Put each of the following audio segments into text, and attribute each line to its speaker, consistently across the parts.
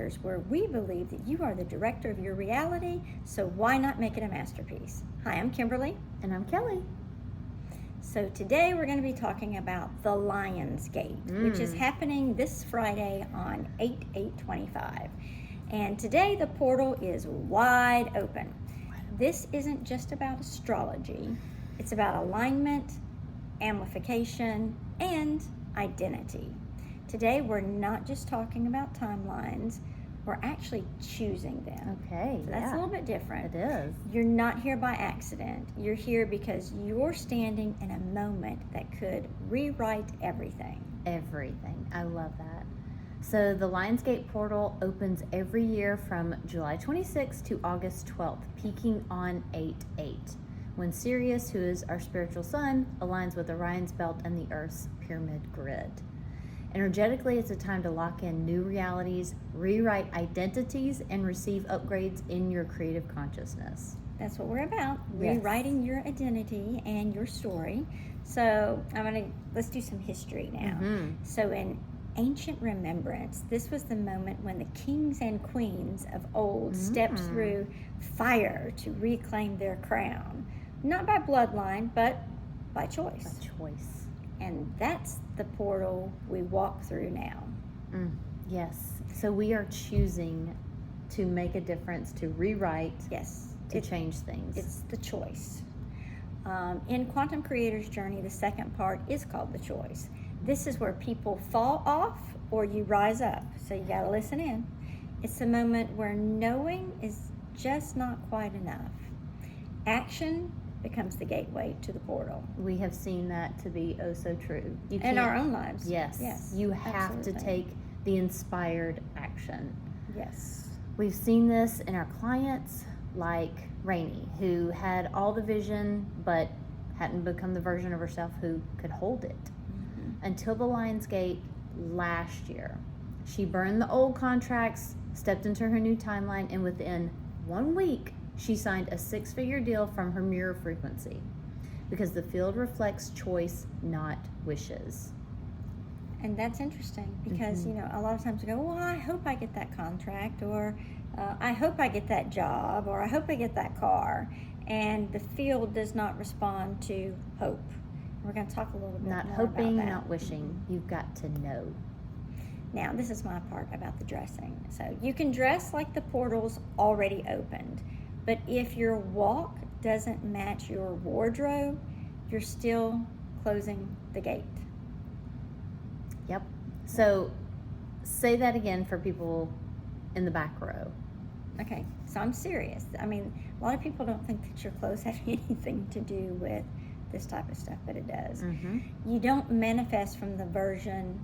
Speaker 1: Creators, where we believe that you are the director of your reality, so why not make it a masterpiece? Hi, I'm Kimberly.
Speaker 2: And I'm Kelly.
Speaker 1: So today we're going to be talking about the Lionsgate, which is happening this Friday on 8/8/25. And today the portal is wide open. This isn't just about astrology. It's about alignment, amplification, and identity. Today we're not just talking about timelines, we're actually choosing them.
Speaker 2: Okay,
Speaker 1: So that's a little bit different.
Speaker 2: It is.
Speaker 1: You're not here by accident. You're here because you're standing in a moment that could rewrite everything.
Speaker 2: Everything. I love that. So the Lionsgate portal opens every year from July 26th to August 12th, peaking on 8/8, when Sirius, who is our spiritual sun, aligns with Orion's belt and the Earth's pyramid grid. Energetically, it's a time to lock in new realities, rewrite identities, and receive upgrades in your creative consciousness.
Speaker 1: That's what we're about,
Speaker 2: Yes.
Speaker 1: rewriting your identity and your story. So let's do some history now. So in ancient remembrance, this was the moment when the kings and queens of old stepped through fire to reclaim their crown. Not by bloodline, but by choice.
Speaker 2: By choice.
Speaker 1: And that's the portal we walk through now.
Speaker 2: Yes. So we are choosing to make a difference, to rewrite,
Speaker 1: Yes.
Speaker 2: to change things.
Speaker 1: It's the choice. In Quantum Creator's Journey, the second part is called the choice. This is where people fall off or you rise up. So you got to listen in. It's the moment where knowing is just not quite enough. Action becomes the gateway to the portal.
Speaker 2: We have seen that to be oh so true. You
Speaker 1: In our own lives.
Speaker 2: Yes.
Speaker 1: Yes.
Speaker 2: You have
Speaker 1: absolutely.
Speaker 2: to take the inspired action.
Speaker 1: Yes.
Speaker 2: We've seen this in our clients, like Rainey, who had all the vision but hadn't become the version of herself who could hold it. Until the Lionsgate last year. She burned the old contracts, stepped into her new timeline, and within 1 week, she signed a 6-figure deal from her mirror frequency, because the field reflects choice, not wishes.
Speaker 1: And that's interesting because, a lot of times we go, well, I hope I get that contract, or I hope I get that job, or I hope I get that car. And the field does not respond to hope. We're going to talk a little bit
Speaker 2: Not
Speaker 1: more
Speaker 2: hoping,
Speaker 1: about that.
Speaker 2: not wishing. You've got to know.
Speaker 1: Now, this is my part about the dressing. So you can dress like the portal's already opened, but if your walk doesn't match your wardrobe, you're still closing the gate.
Speaker 2: Yep. So say that again for people in the back row.
Speaker 1: Okay, so I'm serious. I mean, a lot of people don't think that your clothes have anything to do with this type of stuff, but it does. You don't manifest from the version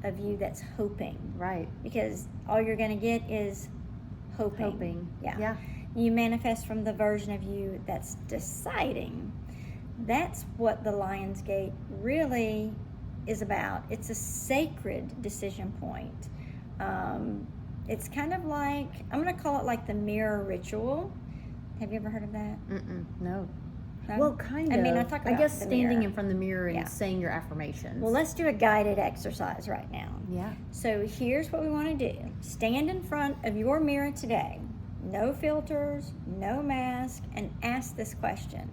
Speaker 1: of you that's hoping.
Speaker 2: Right.
Speaker 1: Because all you're going to get is hoping. Yeah. You manifest from the version of you that's deciding. That's what the Lionsgate really is about. It's a sacred decision point. It's kind of like, I'm going to call it like the mirror ritual. Have you ever heard of that?
Speaker 2: No.
Speaker 1: No?
Speaker 2: Well, kind of.
Speaker 1: I mean, I talk about
Speaker 2: guess
Speaker 1: the
Speaker 2: standing
Speaker 1: mirror.
Speaker 2: in front of the mirror and
Speaker 1: Yeah.
Speaker 2: saying your affirmations.
Speaker 1: Well, let's do a guided exercise right now.
Speaker 2: Yeah.
Speaker 1: So here's what we want to do. Stand in front of your mirror today. No filters, no mask, and ask this question.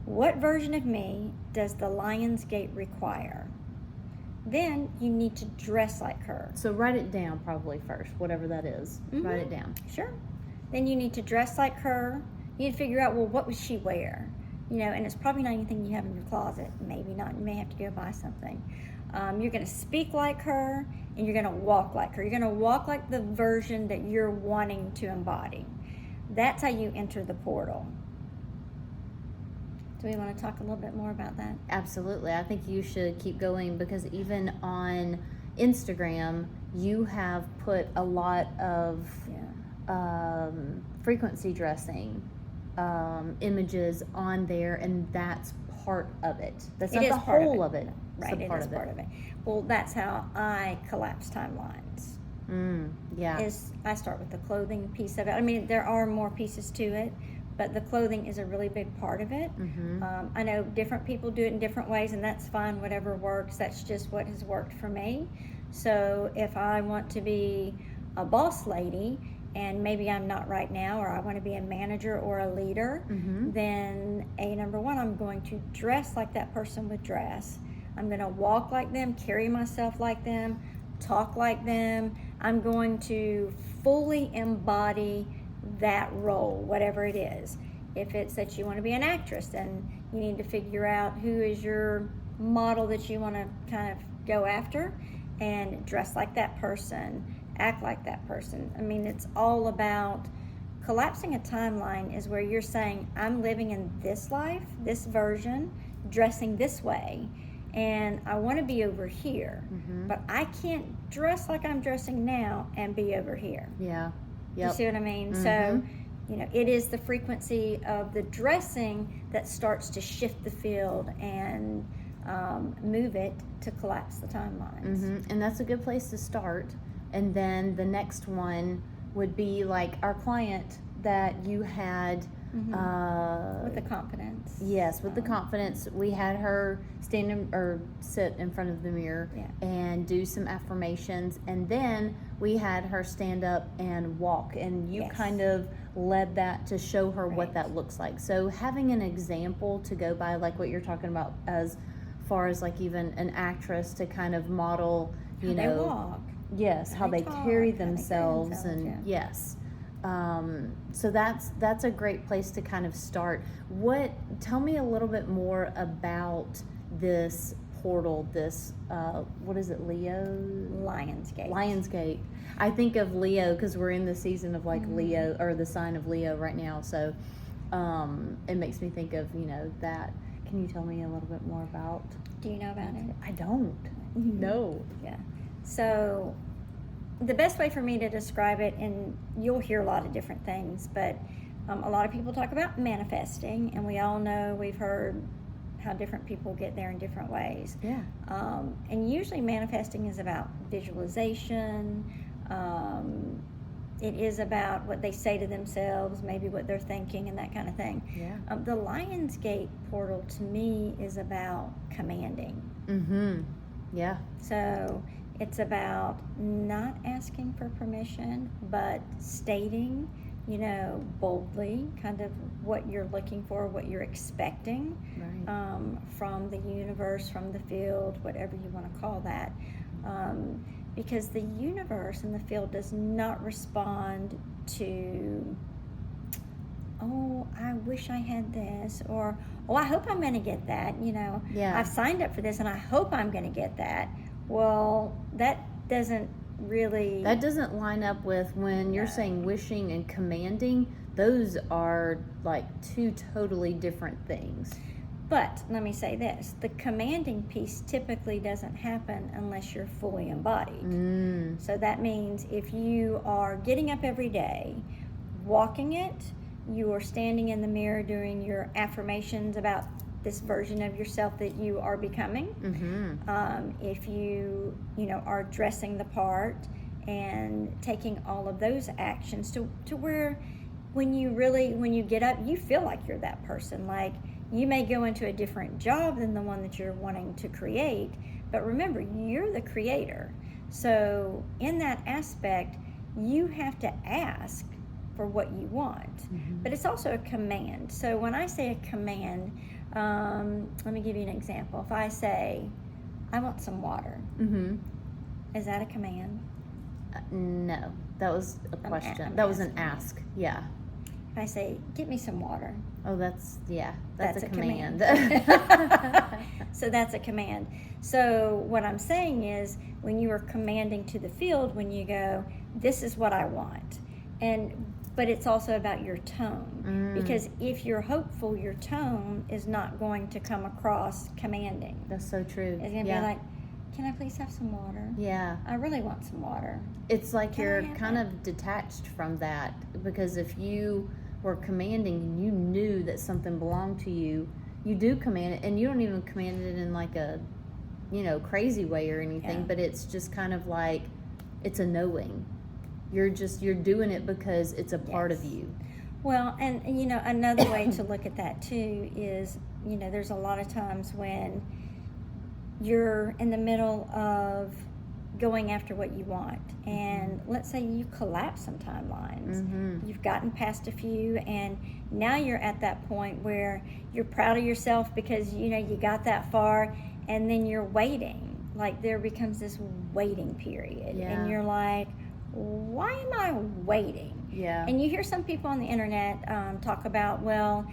Speaker 1: What version of me does the Lionsgate require? Then you need to dress like her.
Speaker 2: So write it down probably first, whatever that is. Write it down.
Speaker 1: Sure. Then you need to dress like her. You need to figure out, well, what would she wear? And it's probably not anything you have in your closet. Maybe not. You may have to go buy something. You're going to speak like her, and you're going to walk like her. You're going to walk like the version that you're wanting to embody. That's how you enter the portal. Do we want to talk a little bit more about that?
Speaker 2: Absolutely. I think you should keep going, because even on Instagram, you have put a lot of frequency dressing images on there, and that's part of it. That's not the whole of it.
Speaker 1: Right, it is part of it. Well, that's how I collapse timelines.
Speaker 2: Yeah.
Speaker 1: Is I start with the clothing piece of it. I mean, there are more pieces to it, but the clothing is a really big part of it. I know different people do it in different ways, and that's fine, whatever works. That's just what has worked for me. So if I want to be a boss lady, and maybe I'm not right now, or I want to be a manager or a leader, then number one, I'm going to dress like that person would dress. I'm going to walk like them, carry myself like them, talk like them. I'm going to fully embody that role, whatever it is. If it's that you want to be an actress, then you need to figure out who is your model that you want to kind of go after, and dress like that person, act like that person. I mean, it's all about collapsing a timeline is where you're saying, I'm living in this life, this version, dressing this way, and I want to be over here, but I can't dress like I'm dressing now and be over here.
Speaker 2: Yeah.
Speaker 1: You see what I mean? So, it is the frequency of the dressing that starts to shift the field and move it to collapse the timelines.
Speaker 2: And that's a good place to start. And then the next one would be like our client that you had
Speaker 1: With the confidence.
Speaker 2: Yes, with the confidence. We had her sit in front of the mirror and do some affirmations, and then we had her stand up and walk, and you kind of led that to show her what that looks like. So having an example to go by, like what you're talking about as far as like even an actress to kind of model,
Speaker 1: how they walk.
Speaker 2: Yes, how they
Speaker 1: talk,
Speaker 2: carry
Speaker 1: how they
Speaker 2: themselves, and yes. So that's a great place to kind of start. Tell me a little bit more about this portal, this, what is it, Leo?
Speaker 1: Lionsgate.
Speaker 2: Lionsgate. I think of Leo because we're in the season of like Leo, or the sign of Leo right now. So it makes me think of, that. Can you tell me a little bit more about?
Speaker 1: Do you know about it?
Speaker 2: I don't. No.
Speaker 1: Yeah. So the best way for me to describe it, and you'll hear a lot of different things, but a lot of people talk about manifesting, and we all know, we've heard how different people get there in different ways.
Speaker 2: Yeah.
Speaker 1: And usually manifesting is about visualization. It is about what they say to themselves, maybe what they're thinking, and that kind of thing.
Speaker 2: Yeah.
Speaker 1: The Lionsgate portal to me is about commanding.
Speaker 2: Yeah.
Speaker 1: So it's about not asking for permission, but stating, boldly kind of what you're looking for, what you're expecting from the universe, from the field, whatever you want to call that. Because the universe and the field does not respond to, oh, I wish I had this, or, oh, I hope I'm going to get that. I've signed up for this and I hope I'm going to get that. Well, that doesn't line
Speaker 2: up with when you're saying wishing and commanding. Those are like two totally different things.
Speaker 1: But let me say this, the commanding piece typically doesn't happen unless you're fully embodied. So that means if you are getting up every day, walking it, you are standing in the mirror doing your affirmations about this version of yourself that you are becoming. If you are dressing the part and taking all of those actions to where when you get up, you feel like you're that person. Like, you may go into a different job than the one that you're wanting to create, but remember, you're the creator. So in that aspect, you have to ask for what you want. But it's also a command. So when I say a command, let me give you an example. If I say, I want some water, is that a command?
Speaker 2: No, that was a question. That was an ask. Yeah.
Speaker 1: If I say, get me some water.
Speaker 2: Oh, that's a command.
Speaker 1: So that's a command. So what I'm saying is, when you are commanding to the field, when you go, this is what I want, but it's also about your tone. Because if you're hopeful, your tone is not going to come across commanding.
Speaker 2: That's so true.
Speaker 1: It's going to be like, can I please have some water?
Speaker 2: Yeah.
Speaker 1: I really want some water.
Speaker 2: It's like you're kind of detached from that, because if you were commanding and you knew that something belonged to you, you do command it, and you don't even command it in like a, crazy way or anything, but it's just kind of like, it's a knowing. You're doing it because it's a part of you.
Speaker 1: Well, and another way to look at that too is, there's a lot of times when you're in the middle of going after what you want. And let's say you collapse some timelines. You've gotten past a few, and now you're at that point where you're proud of yourself because you know you got that far, and then you're waiting. Like there becomes this waiting period, and you're like, why am I waiting? And you hear some people on the internet talk about, well,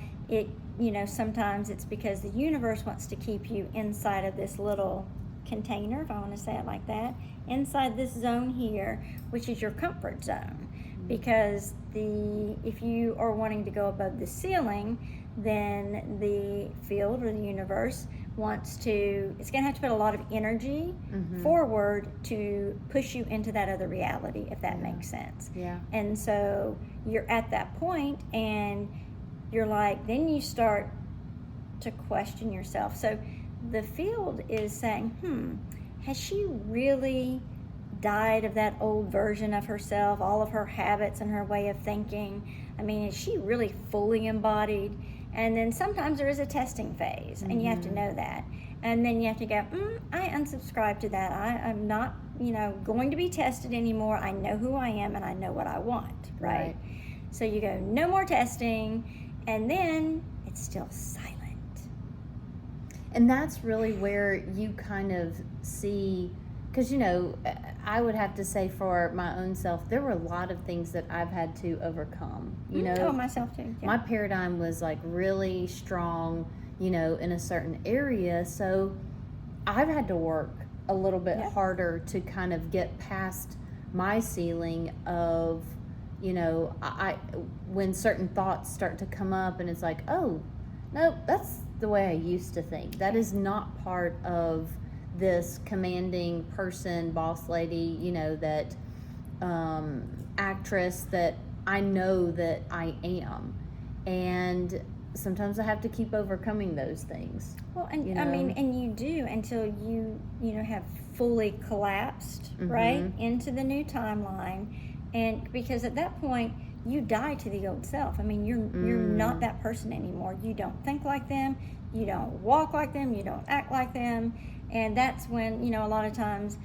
Speaker 1: sometimes it's because the universe wants to keep you inside of this little container, if I want to say it like that, inside this zone here, which is your comfort zone. Because if you are wanting to go above the ceiling, then the field or the universe it's going to have to put a lot of energy forward to push you into that other reality, if that makes sense. And so you're at that point, and you're like, then you start to question yourself. So the field is saying, has she really died of that old version of herself, all of her habits and her way of thinking? I mean, is she really fully embodied? And then sometimes there is a testing phase, and you have to know that. And then you have to go, I unsubscribe to that. I'm not, going to be tested anymore. I know who I am, and I know what I want, right? So you go, no more testing, and then it's still silent.
Speaker 2: And that's really where you kind of see, because, I would have to say for my own self, there were a lot of things that I've had to overcome,
Speaker 1: myself too.
Speaker 2: My paradigm was like really strong, in a certain area. So I've had to work a little bit harder to kind of get past my ceiling of, when certain thoughts start to come up and it's like, oh, no, that's the way I used to think. That is not part of this commanding person, boss lady, that actress that I know that I am. And sometimes I have to keep overcoming those things.
Speaker 1: Well, and I mean, and you do until you have fully collapsed, right, into the new timeline. And because at that point, you die to the old self. I mean, you're not that person anymore. You don't think like them. You don't walk like them. You don't act like them. And that's when, a lot of times,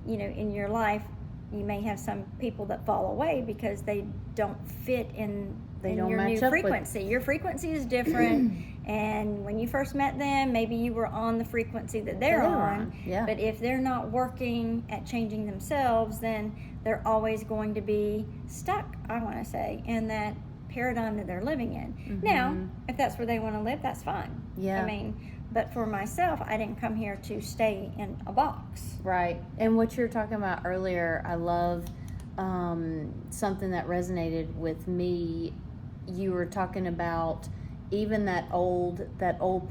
Speaker 1: in your life, you may have some people that fall away because they don't fit in your new frequency. Your frequency is different. And when you first met them, maybe you were on the frequency that they're on. But if they're not working at changing themselves, then they're always going to be stuck, I want to say, in that paradigm that they're living in. Now, if that's where they want to live, that's fine. I mean, but for myself, I didn't come here to stay in a box.
Speaker 2: Right. And what you were talking about earlier, I love something that resonated with me. You were talking about even that old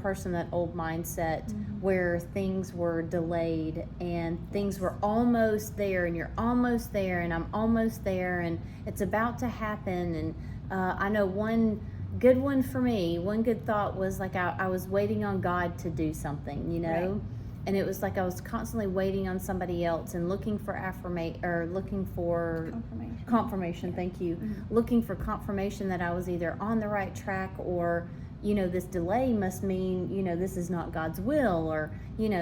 Speaker 2: person, that old mindset where things were delayed and things were almost there, and you're almost there, and I'm almost there, and it's about to happen. And I know one good one for me, one good thought was like I was waiting on God to do something,
Speaker 1: Right.
Speaker 2: And it was like I was constantly waiting on somebody else and looking for confirmation. Thank you. Looking for confirmation that I was either on the right track, or this delay must mean this is not God's will, or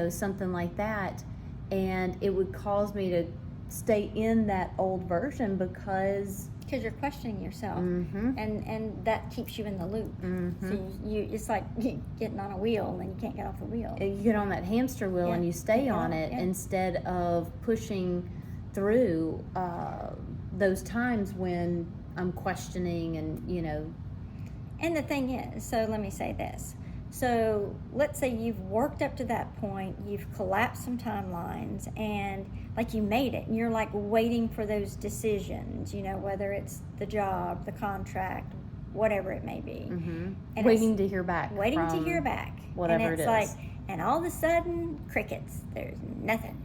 Speaker 2: something like that. And it would cause me to stay in that old version because
Speaker 1: you're questioning yourself, and that keeps you in the loop. So it's like getting on a wheel and you can't get off the wheel.
Speaker 2: You get on that hamster wheel and you stay on it instead of pushing through those times when I'm questioning and
Speaker 1: And the thing is, so let me say this. So let's say you've worked up to that point, you've collapsed some timelines, and like you made it, and you're like waiting for those decisions, whether it's the job, the contract, whatever it may be.
Speaker 2: And waiting to hear back.
Speaker 1: Waiting to hear back.
Speaker 2: Whatever
Speaker 1: and it's
Speaker 2: it is.
Speaker 1: like, and all of a sudden, crickets. There's nothing.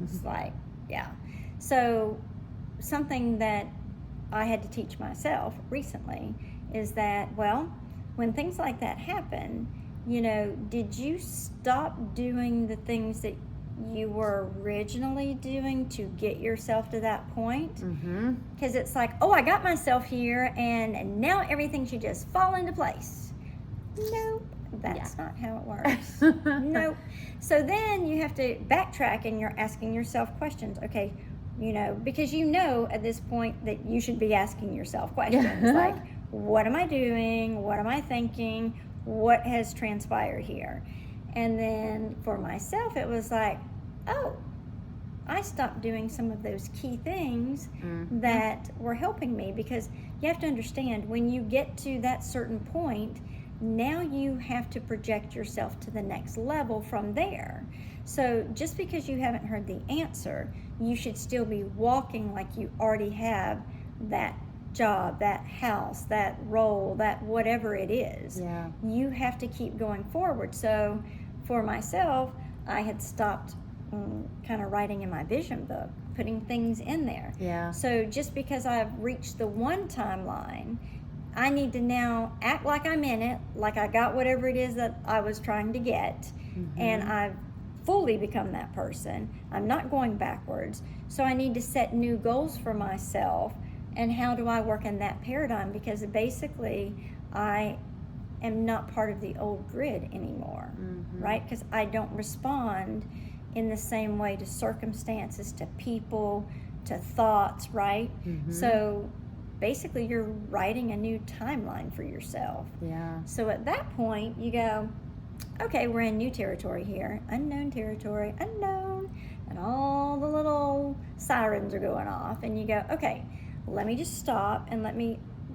Speaker 1: It's like, So something that I had to teach myself recently is that, well, when things like that happen, did you stop doing the things that you were originally doing to get yourself to that point? Because it's like, oh, I got myself here, and now everything should just fall into place. Nope. That's not how it works. Nope. So then you have to backtrack and you're asking yourself questions. Okay, because at this point that you should be asking yourself questions like, what am I doing? What am I thinking? What has transpired here? And then for myself, it was like, oh, I stopped doing some of those key things that were helping me, because you have to understand, when you get to that certain point, now you have to project yourself to the next level from there. So just because you haven't heard the answer, you should still be walking like you already have that job, that house, that role, that whatever it is.
Speaker 2: Yeah.
Speaker 1: You have to keep going forward. So for myself, I had stopped kind of writing in my vision book, putting things in there.
Speaker 2: Yeah.
Speaker 1: So just because I've reached the one timeline, I need to now act like I'm in it, like I got whatever it is that I was trying to get, and I've fully become that person. I'm not going backwards. So I need to set new goals for myself, and how do I work in that paradigm? Because basically I am not part of the old grid anymore, right? Because I don't respond in the same way to circumstances, to people, to thoughts, right? So basically you're writing a new timeline for yourself.
Speaker 2: Yeah.
Speaker 1: So at that point you go, okay, we're in new territory here, unknown territory, unknown, and all the little sirens are going off, and you go, okay, let me just stop and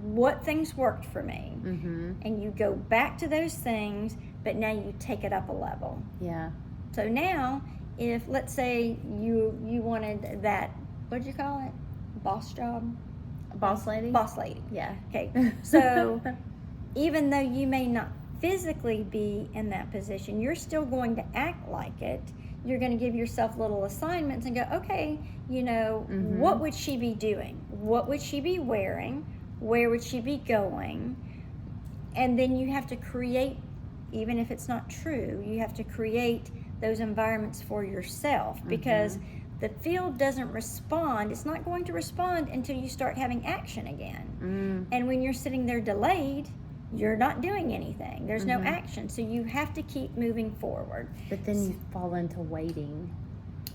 Speaker 1: what things worked for me, and you go back to those things, but now you take it up a level.
Speaker 2: Yeah.
Speaker 1: So now, if let's say you wanted that, what'd you call it, boss job?
Speaker 2: Boss lady?
Speaker 1: Boss lady.
Speaker 2: Yeah.
Speaker 1: Okay. So even though you may not physically be in that position, you're still going to act like it. You're going to give yourself little assignments and go, okay, what would she be doing? What would she be wearing? Where would she be going? And then you have to create, even if it's not true, you have to create those environments for yourself, because the field doesn't respond. It's not going to respond until you start having action again. And when you're sitting there delayed, you're not doing anything. There's no action. So you have to keep moving forward.
Speaker 2: But then you fall into waiting.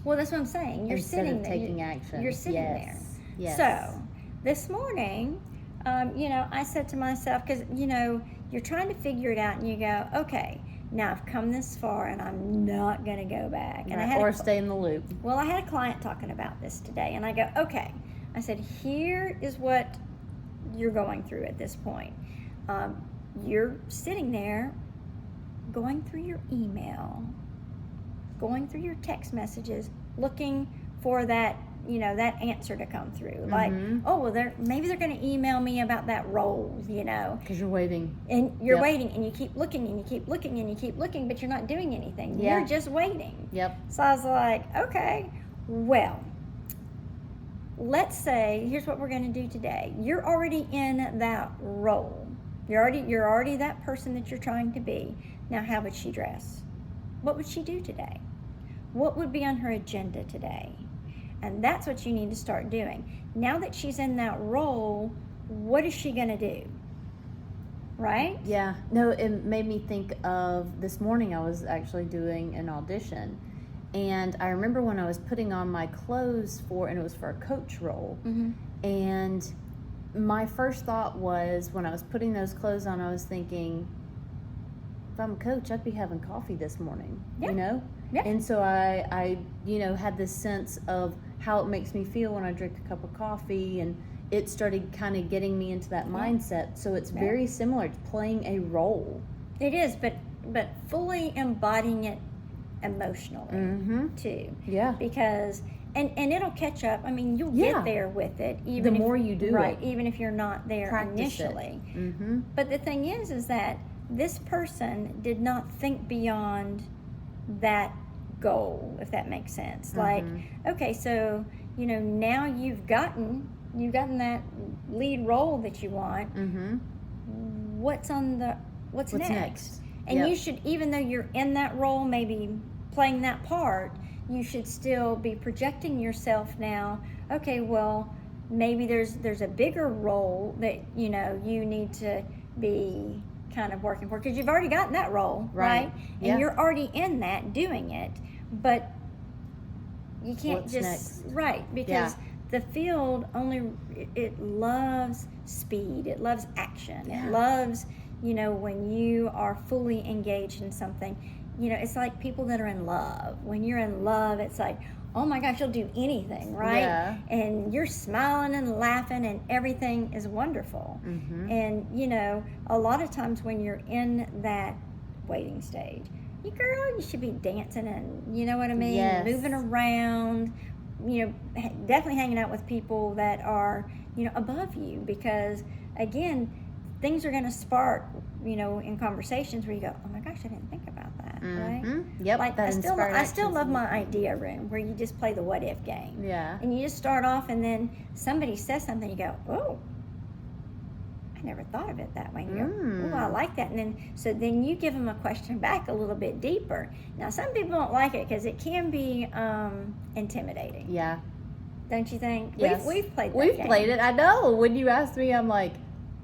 Speaker 1: Well, that's what I'm saying. You're
Speaker 2: instead
Speaker 1: sitting
Speaker 2: of
Speaker 1: there.
Speaker 2: taking action.
Speaker 1: You're sitting there.
Speaker 2: Yes.
Speaker 1: So this morning, I said to myself, because, you're trying to figure it out, and you go, okay, now I've come this far and I'm not going to go back. And
Speaker 2: Or stay in the loop.
Speaker 1: Well, I had a client talking about this today, and I go, okay. I said, here is what you're going through at this point. You're sitting there going through your email, going through your text messages, looking for that, that answer to come through. Like, oh, well, maybe they're going to email me about that role,
Speaker 2: Because you're waiting.
Speaker 1: And you're waiting, and you keep looking, and you keep looking, and you keep looking, but you're not doing anything.
Speaker 2: Yeah.
Speaker 1: You're just waiting.
Speaker 2: Yep.
Speaker 1: So I was like, okay, well, let's say, here's what we're going to do today. You're already in that role. You're already that person that you're trying to be. Now, how would she dress? What would she do today? What would be on her agenda today? And that's what you need to start doing. Now that she's in that role, what is she going to do? Right?
Speaker 2: Yeah. No, it made me think of this morning. I was actually doing an audition. And I remember when I was putting on my clothes and it was for a coach role. And my first thought was, when I was putting those clothes on, I was thinking, if I'm a coach, I'd be having coffee this morning,
Speaker 1: Yeah.
Speaker 2: And so I had this sense of how it makes me feel when I drink a cup of coffee, and it started kind of getting me into that mindset. So it's very similar to playing a role.
Speaker 1: It is, but fully embodying it emotionally too.
Speaker 2: Yeah.
Speaker 1: Because and it'll catch up. I mean, you'll get there with it. Even
Speaker 2: the more you do
Speaker 1: right,
Speaker 2: it.
Speaker 1: even if you're not there
Speaker 2: Practice
Speaker 1: initially.
Speaker 2: It.
Speaker 1: But the thing is that this person did not think beyond that goal, if that makes sense. Like, okay, so now you've gotten that lead role that you want. What's next? And you should, even though you're in that role, maybe playing that part, you should still be projecting yourself now. Okay, well, maybe there's a bigger role that you need to be kind of working for, because you've already gotten that role,
Speaker 2: Right.
Speaker 1: right?
Speaker 2: Yeah.
Speaker 1: And you're already in that doing it, but you can't
Speaker 2: What's
Speaker 1: just
Speaker 2: next?
Speaker 1: right, because the field only, it loves speed, it loves action,
Speaker 2: Yeah.
Speaker 1: it loves, you know, when you are fully engaged in something. You know, it's like people that are in love. When you're in love, it's like, oh my gosh, you'll do anything, right?
Speaker 2: Yeah.
Speaker 1: And you're smiling and laughing and everything is wonderful.
Speaker 2: Mm-hmm.
Speaker 1: And you know, a lot of times when you're in that waiting stage, you should be dancing and, you know what I mean,
Speaker 2: Yes.
Speaker 1: moving around, you know, definitely hanging out with people that are, you know, above you, because again, things are going to spark, you know, in conversations where you go, oh my gosh, I didn't think about that, right?
Speaker 2: Yep.
Speaker 1: Like
Speaker 2: that
Speaker 1: I still
Speaker 2: inspired
Speaker 1: love my
Speaker 2: actions.
Speaker 1: idea room where you just play the what if game.
Speaker 2: Yeah.
Speaker 1: And you just start off, and then somebody says something, you go, oh, I never thought of it that way. And you go, oh, I like that. And then you give them a question back a little bit deeper. Now, some people don't like it because it can be intimidating.
Speaker 2: Yeah.
Speaker 1: Don't you think?
Speaker 2: Yes.
Speaker 1: We've played that
Speaker 2: We've
Speaker 1: game.
Speaker 2: played it. I know. When you asked me, I'm like,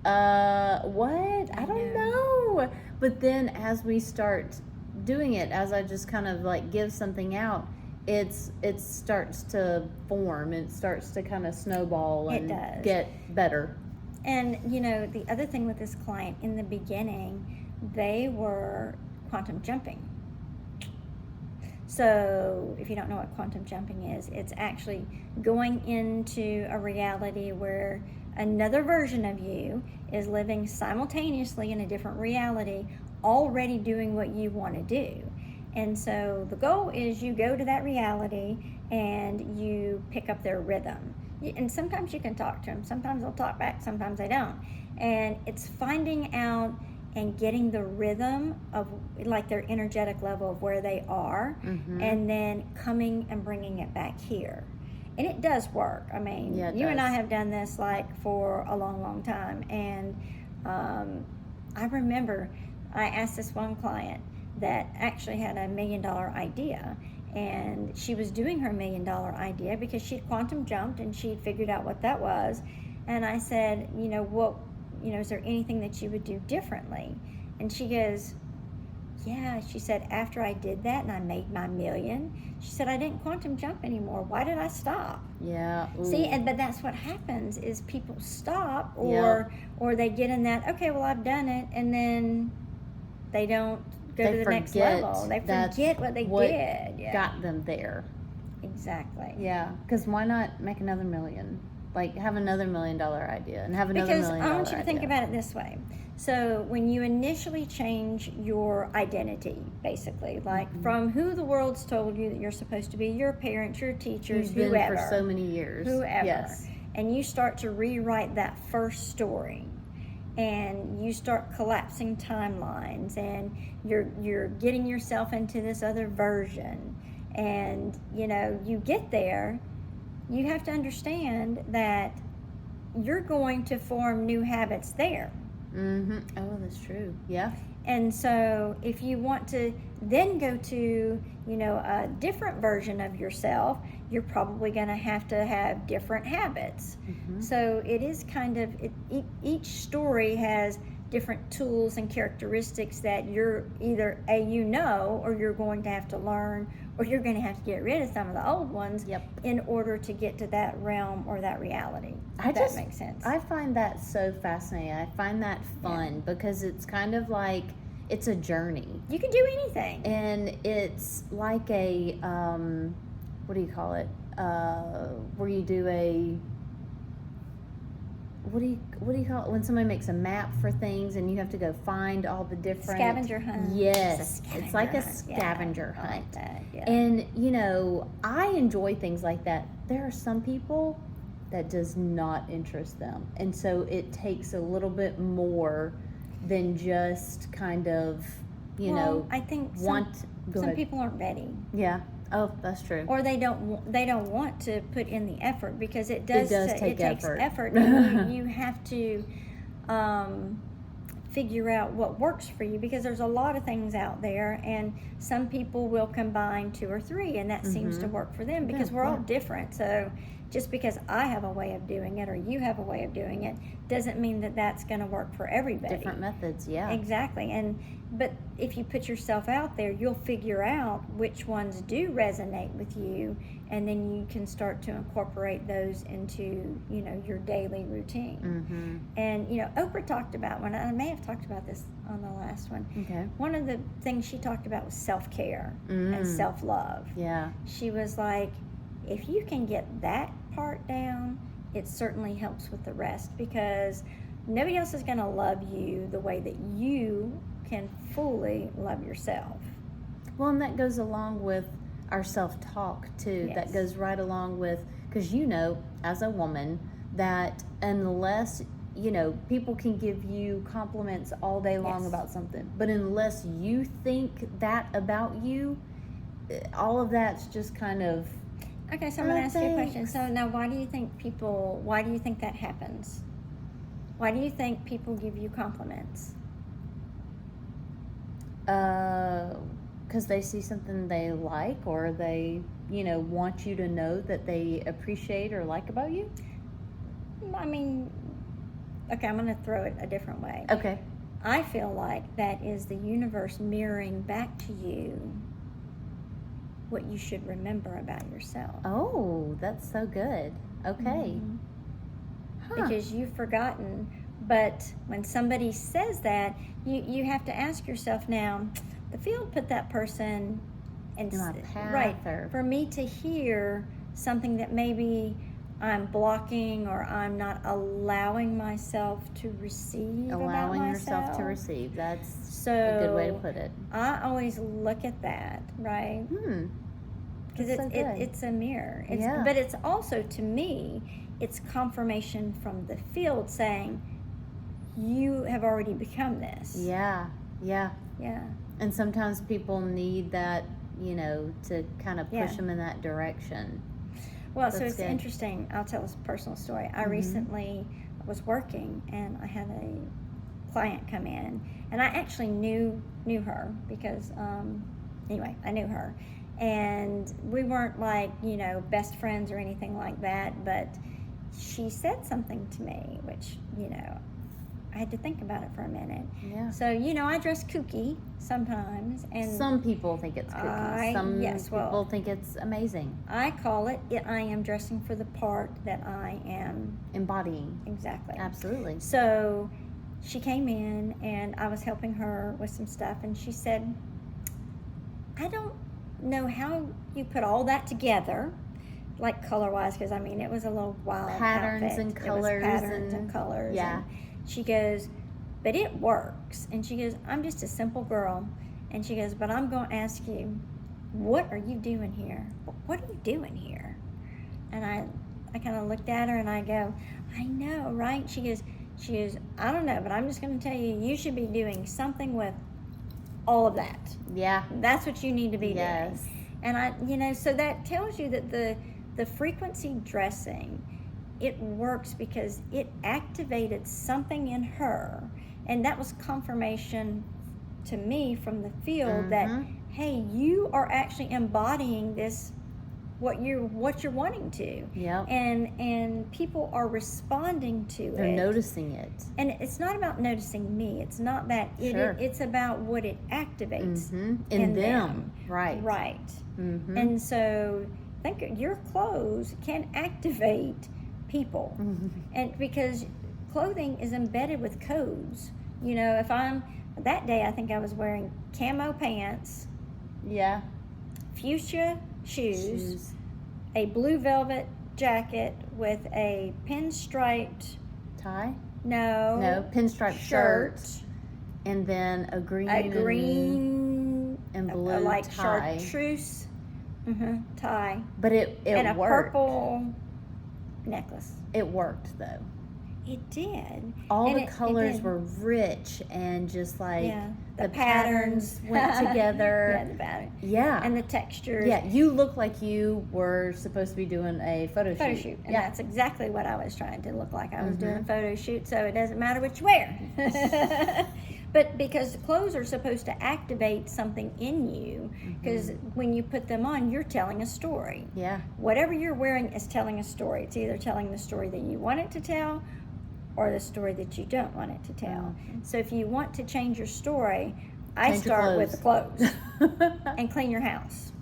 Speaker 2: what? I don't know. But then as we start doing it, as I just kind of like give something out, it starts to form and it starts to kind of snowball and get better.
Speaker 1: And you know, the other thing with this client, in the beginning, they were quantum jumping. So if you don't know what quantum jumping is, it's actually going into a reality where another version of you is living simultaneously in a different reality, already doing what you want to do. And so the goal is you go to that reality and you pick up their rhythm. And sometimes you can talk to them. Sometimes they'll talk back. Sometimes they don't. And it's finding out and getting the rhythm of like their energetic level of where they are, and then coming and bringing it back here. And it does work. I mean, you and I have done this like for a long, long time. And I remember I asked this one client that actually had $1 million idea. And she was doing her $1 million idea because she'd quantum jumped and she'd figured out what that was. And I said, you know, what, you know, is there anything that you would do differently? And she goes, yeah. She said, after I did that and I made my $1 million, she said, I didn't quantum jump anymore. Why did I stop?
Speaker 2: Yeah. Ooh.
Speaker 1: See, but that's what happens is people stop or they get in that, okay, well, I've done it, and then they don't go to the next level. They forget what they did. Yeah.
Speaker 2: Got them there.
Speaker 1: Exactly.
Speaker 2: Yeah, because why not make another $1 million? Like have another $1 million idea and have another $1 million idea.
Speaker 1: Because I want you to think about it this way. So when you initially change your identity, basically, like from who the world's told you that you're supposed to be, your parents, your teachers,
Speaker 2: You've been
Speaker 1: whoever,
Speaker 2: for so many years,
Speaker 1: whoever,
Speaker 2: yes,
Speaker 1: and you start to rewrite that first story. And you start collapsing timelines, and you're getting yourself into this other version, and you know, you get there, you have to understand that you're going to form new habits there.
Speaker 2: Oh, that's true. Yeah.
Speaker 1: And so if you want to then go to, you know, a different version of yourself, you're probably going to have different habits. So it is kind of, each story has different tools and characteristics that you're either or you're going to have to learn, or you're going to have to get rid of some of the old ones in order to get to that realm or that reality. That makes sense.
Speaker 2: I find that so fascinating. I find that fun because it's kind of like, it's a journey.
Speaker 1: You can do anything.
Speaker 2: And it's like a, what do you call it? Where you do a, what do you call it when somebody makes a map for things and you have to go find all the different
Speaker 1: scavenger hunt.
Speaker 2: Yes, it's like a scavenger hunt.
Speaker 1: I like that. Yeah.
Speaker 2: And you know, I enjoy things like that. There are some people that does not interest them, and so it takes a little bit more than just kind of, you know,
Speaker 1: I think
Speaker 2: some
Speaker 1: people aren't ready.
Speaker 2: Yeah. Oh, that's true.
Speaker 1: Or they don't want to put in the effort, because it takes effort. And you have to figure out what works for you, because there's a lot of things out there, and some people will combine 2 or 3, and that seems to work for them, because we're all different. So just because I have a way of doing it or you have a way of doing it doesn't mean that that's going to work for everybody.
Speaker 2: Different methods, yeah.
Speaker 1: Exactly. But if you put yourself out there, you'll figure out which ones do resonate with you, and then you can start to incorporate those into, your daily routine. And, Oprah talked about one, I may have talked about this on the last one.
Speaker 2: Okay.
Speaker 1: One of the things she talked about was self-care and self-love.
Speaker 2: Yeah.
Speaker 1: She was like, if you can get that part down, it certainly helps with the rest, because nobody else is going to love you the way that you can fully love yourself.
Speaker 2: Well, and that goes along with our self-talk too.
Speaker 1: Yes.
Speaker 2: That goes right along with, because as a woman, that unless people can give you compliments all day long about something, but unless you think that about you, all of that's just kind of.
Speaker 1: Okay, so I'm going to ask you a question. So now, why do you think that happens? Why do you think people give you compliments?
Speaker 2: Because they see something they like, or they, want you to know that they appreciate or like about you?
Speaker 1: I mean, okay, I'm going to throw it a different way.
Speaker 2: Okay.
Speaker 1: I feel like that is the universe mirroring back to you what you should remember about yourself.
Speaker 2: Oh, that's so good. Okay.
Speaker 1: Because you've forgotten. But when somebody says that, you have to ask yourself, now, the field put that person in
Speaker 2: my path,
Speaker 1: right,
Speaker 2: or
Speaker 1: for me to hear something that maybe I'm blocking, or I'm not allowing myself to receive.
Speaker 2: Allowing yourself to receive. That's a good way to put it.
Speaker 1: I always look at that, right? Because it's a mirror. But it's also, to me, it's confirmation from the field saying, you have already become this.
Speaker 2: Yeah. And sometimes people need that, to kind of push them in that direction.
Speaker 1: Well, so it's interesting. I'll tell this personal story. I recently was working, and I had a client come in, and I actually knew her because, anyway, I knew her. And we weren't like, best friends or anything like that, but she said something to me, which, I had to think about it for a minute.
Speaker 2: Yeah.
Speaker 1: So, I dress kooky sometimes. And
Speaker 2: some people think it's kooky. Some people think it's amazing.
Speaker 1: I call it, I am dressing for the part that I am
Speaker 2: embodying.
Speaker 1: Exactly.
Speaker 2: Absolutely.
Speaker 1: So she came in, and I was helping her with some stuff, and she said, I don't know how you put all that together, like color-wise, because, it was a little wild
Speaker 2: patterns
Speaker 1: outfit.
Speaker 2: And colors.
Speaker 1: Patterns and colors.
Speaker 2: Yeah.
Speaker 1: And she goes, but it works. And she goes, I'm just a simple girl. And she goes, but I'm going to ask you, what are you doing here? What are you doing here? And I kind of looked at her, and I go, I know, right? She goes, I don't know, but I'm just going to tell you, you should be doing something with all of that.
Speaker 2: Yeah.
Speaker 1: That's what you need to be
Speaker 2: doing.
Speaker 1: And so that tells you that the frequency dressing, it works because it activated something in her, and that was confirmation to me from the field that, hey, you are actually embodying this, what you're wanting to.
Speaker 2: Yep.
Speaker 1: And people are responding to it.
Speaker 2: They're noticing it.
Speaker 1: And it's not about noticing me. It's not that. It's about what it activates in them.
Speaker 2: Right.
Speaker 1: Right. And so think your clothes can activate people. And because clothing is embedded with codes. If that day, I think I was wearing camo pants.
Speaker 2: Yeah.
Speaker 1: Fuchsia shoes. A blue velvet jacket with a pinstriped
Speaker 2: tie.
Speaker 1: No,
Speaker 2: pinstripe shirt, and then a green and blue
Speaker 1: like
Speaker 2: tie.
Speaker 1: Chartreuse tie.
Speaker 2: But it
Speaker 1: and a
Speaker 2: worked.
Speaker 1: purple necklace.
Speaker 2: It worked though.
Speaker 1: It did.
Speaker 2: All
Speaker 1: And
Speaker 2: the
Speaker 1: it
Speaker 2: colors
Speaker 1: did.
Speaker 2: were rich and just like
Speaker 1: Yeah.
Speaker 2: the patterns went together.
Speaker 1: Yeah, the pattern.
Speaker 2: Yeah.
Speaker 1: And the textures.
Speaker 2: Yeah, you look like you were supposed to be doing a photo shoot.
Speaker 1: And
Speaker 2: Yeah.
Speaker 1: that's exactly what I was trying to look like. I was doing a
Speaker 2: Mhm.
Speaker 1: photo shoot, so it doesn't matter what you wear. But because the clothes are supposed to activate something in you, because when you put them on, you're telling a story.
Speaker 2: Yeah.
Speaker 1: Whatever you're wearing is telling a story. It's either telling the story that you want it to tell or the story that you don't want it to tell. So if you want to change your story, I
Speaker 2: Change your
Speaker 1: start with the clothes
Speaker 2: clothes.
Speaker 1: and clean your house,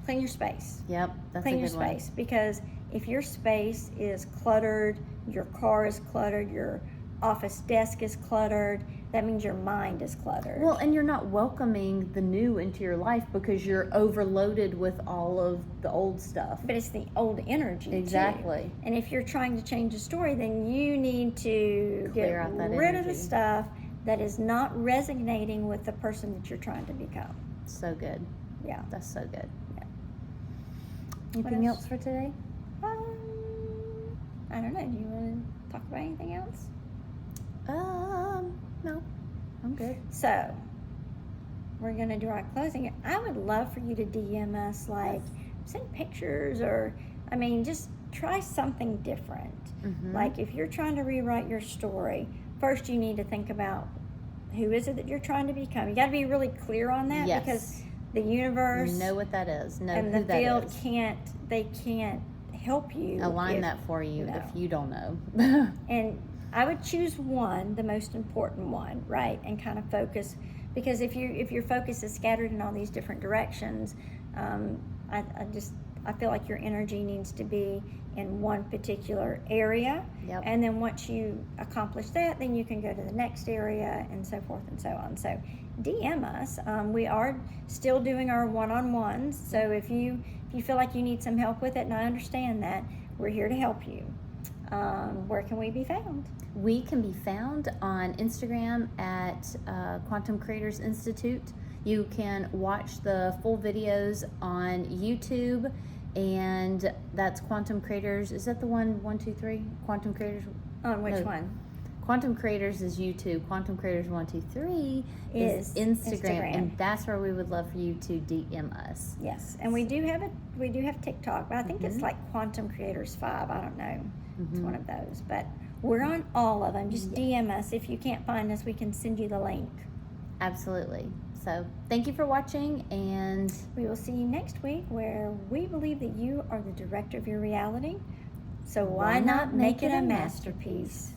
Speaker 1: clean your space.
Speaker 2: Yep, that's
Speaker 1: Clean
Speaker 2: a
Speaker 1: your
Speaker 2: good one.
Speaker 1: space, because if your space is cluttered, your car is cluttered, your office desk is cluttered, that means your mind is cluttered.
Speaker 2: Well, and you're not welcoming the new into your life because you're overloaded with all of the old stuff.
Speaker 1: But it's the old energy too.
Speaker 2: Exactly.
Speaker 1: And if you're trying to change a story, then you need to
Speaker 2: Clear
Speaker 1: get
Speaker 2: out that
Speaker 1: rid of the
Speaker 2: energy.
Speaker 1: stuff that is not resonating with the person that you're trying to become.
Speaker 2: So good.
Speaker 1: Yeah.
Speaker 2: That's so good.
Speaker 1: Yeah.
Speaker 2: Anything
Speaker 1: else?
Speaker 2: else for today?
Speaker 1: I don't know. Do you want to talk about anything else?
Speaker 2: No. I'm good.
Speaker 1: So, we're going to do our closing. I would love for you to DM us, like, send pictures or, I mean, just try something different.
Speaker 2: Mhm.
Speaker 1: Like, if you're trying to rewrite your story, first you need to think about who is it that you're trying to become. You got to be really clear on that,
Speaker 2: Yes.
Speaker 1: because the universe
Speaker 2: You know what that is. Know
Speaker 1: and
Speaker 2: who
Speaker 1: the
Speaker 2: that
Speaker 1: field
Speaker 2: is.
Speaker 1: can't help you.
Speaker 2: Align
Speaker 1: if-
Speaker 2: that for you
Speaker 1: no.
Speaker 2: if you don't know.
Speaker 1: And I would choose one, the most important one, right? And kind of focus, because if your focus is scattered in all these different directions, I feel like your energy needs to be in one particular area.
Speaker 2: Yep.
Speaker 1: And then once you accomplish that, then you can go to the next area and so forth and so on. So DM us. We are still doing our one-on-ones. So if you feel like you need some help with it, and I understand that, we're here to help you. Where can we be found?
Speaker 2: We can be found on Instagram at Quantum Creators Institute. You can watch the full videos on YouTube, and that's Quantum Creators. Is that the one, 1, 2, 3? Quantum Creators?
Speaker 1: On which
Speaker 2: No.
Speaker 1: one?
Speaker 2: Quantum Creators is YouTube. Quantum Creators 1, 2, 3 is
Speaker 1: Is
Speaker 2: Instagram,
Speaker 1: Instagram.
Speaker 2: and that's where we would love for you to DM us.
Speaker 1: Yes, and we do have TikTok, but I think it's like Quantum Creators 5. I don't know. It's one of those, but we're on all of them. Just DM us. If you can't find us, we can send you the link.
Speaker 2: Absolutely. So thank you for watching, and
Speaker 1: We will see you next week, where we believe that you are the director of your reality. So why not make it a masterpiece?